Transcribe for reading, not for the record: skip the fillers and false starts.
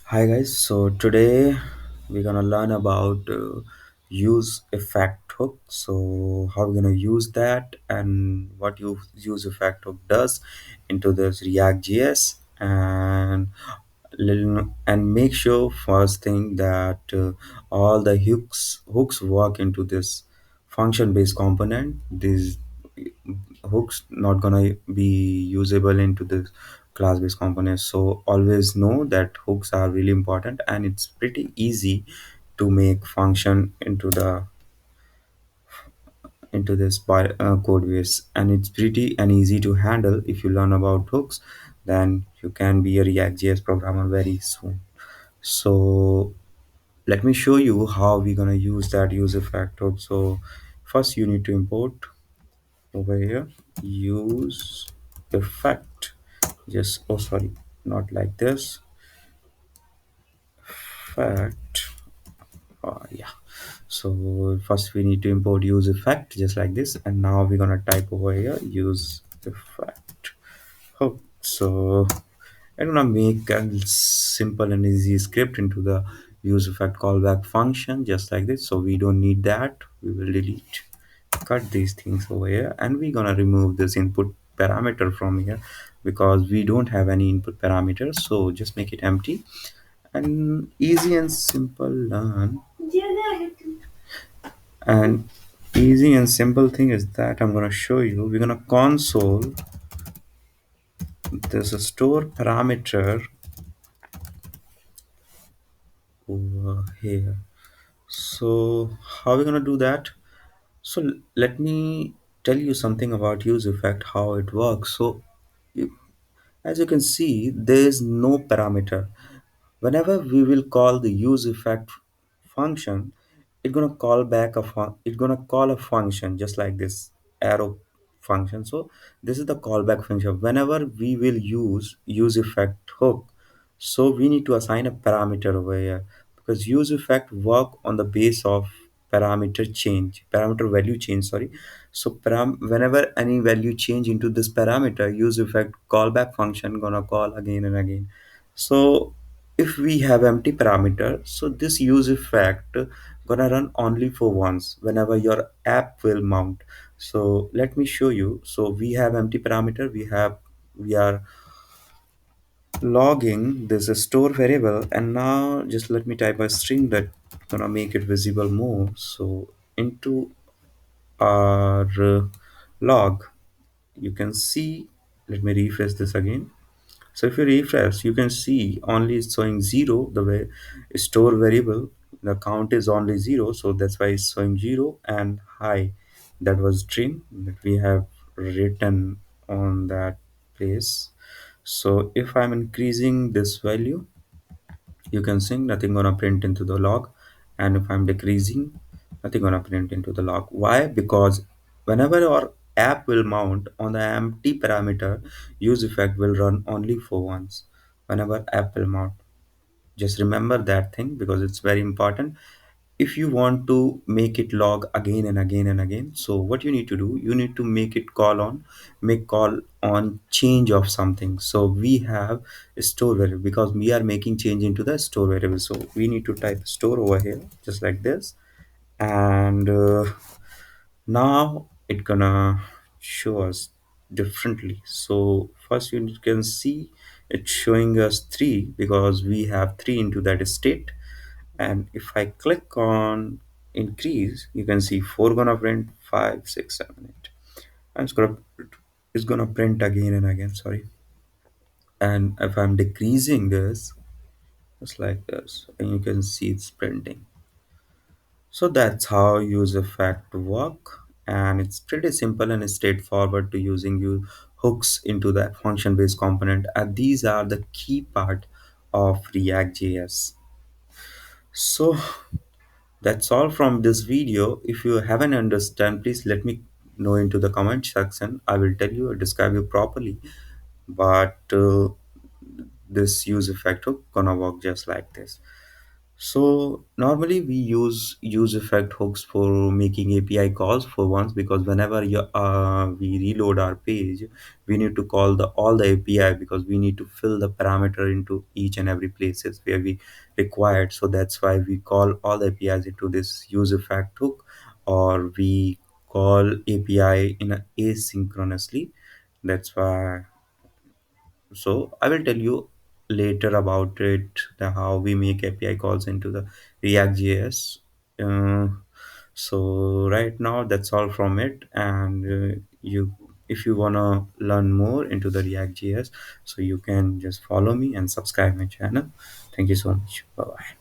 Hi guys, so today we're gonna learn about use effect hook. So how we're gonna use that and what use effect hook does into this React JS and make sure first thing that all the hooks work into this function based component. These hooks not gonna be usable into the class based components, so always know that hooks are really important, and it's pretty easy to make function into this code base, and it's pretty and easy to handle. If you learn about hooks, then you can be a React.js programmer very soon. So let me show you how we're gonna use that use effect hook. So first you need to import over here use effect, just oh sorry, not like this, fact. Yeah, so first we need to import use effect just like this, and now we're gonna type over here use effect. Oh, so I'm gonna make a simple and easy script into the use effect callback function just like this. So we don't need that, we will delete, cut these things over here, and we're gonna remove this input parameter from here because we don't have any input parameters. So just make it empty and easy and simple learn. And easy and simple thing is that I'm gonna show you. We're gonna console this store parameter over here. So how are we gonna do that? So let me tell you something about use effect, how it works. So you- as you can see, there is no parameter. Whenever we will call the use effect function, it's gonna call a function just like this arrow function. So this is the callback function. Whenever we will use effect hook, so we need to assign a parameter over here, because use effect work on the base of parameter value change, sorry. So whenever any value change into this parameter, use effect callback function gonna call again and again. So if we have empty parameter, so this use effect gonna run only for once whenever your app will mount. So let me show you. So we have empty parameter, we are logging this store variable, and now just let me type a string that gonna make it visible more. So into our log, you can see, let me refresh this again. So if you refresh, you can see only it's showing zero. The way store variable, the count is only zero, so that's why it's showing zero and high. That was string that we have written on that place. So if I'm increasing this value, you can see nothing gonna print into the log, and if I'm decreasing, nothing gonna print into the log. Why? Because whenever our app will mount on the empty parameter, use effect will run only for once whenever app will mount. Just remember that thing because it's very important. If you want to make it log again and again and again, so what you need to do, you need to make call on change of something. So we have a store variable because we are making change into the store variable, so we need to type store over here just like this. And now it gonna show us differently. So first you can see it's showing us 3 because we have 3 into that state. And if I click on increase, you can see 4 gonna print, 5, 6, 7, 8, and it's gonna print again and again, sorry. And if I'm decreasing this just like this, and you can see it's printing. So that's how use effect work, and it's pretty simple and straightforward to using you hooks into that function based component, and these are the key part of React.js. So that's all from this video. If you haven't understand, please let me know into the comment section. I will tell you or describe you properly. But this use effect hook gonna work just like this. So normally we use effect hooks for making API calls for once, because whenever we reload our page, we need to call the all the API, because we need to fill the parameter into each and every places where we required. So that's why we call all the APIs into this use effect hook, or we call API in a asynchronously. That's why. So I will tell you later about it, the how we make API calls into the React.js. Uh, so right now that's all from it, and you if you wanna learn more into the React.js, so you can just follow me and subscribe my channel. Thank you so much. Bye bye.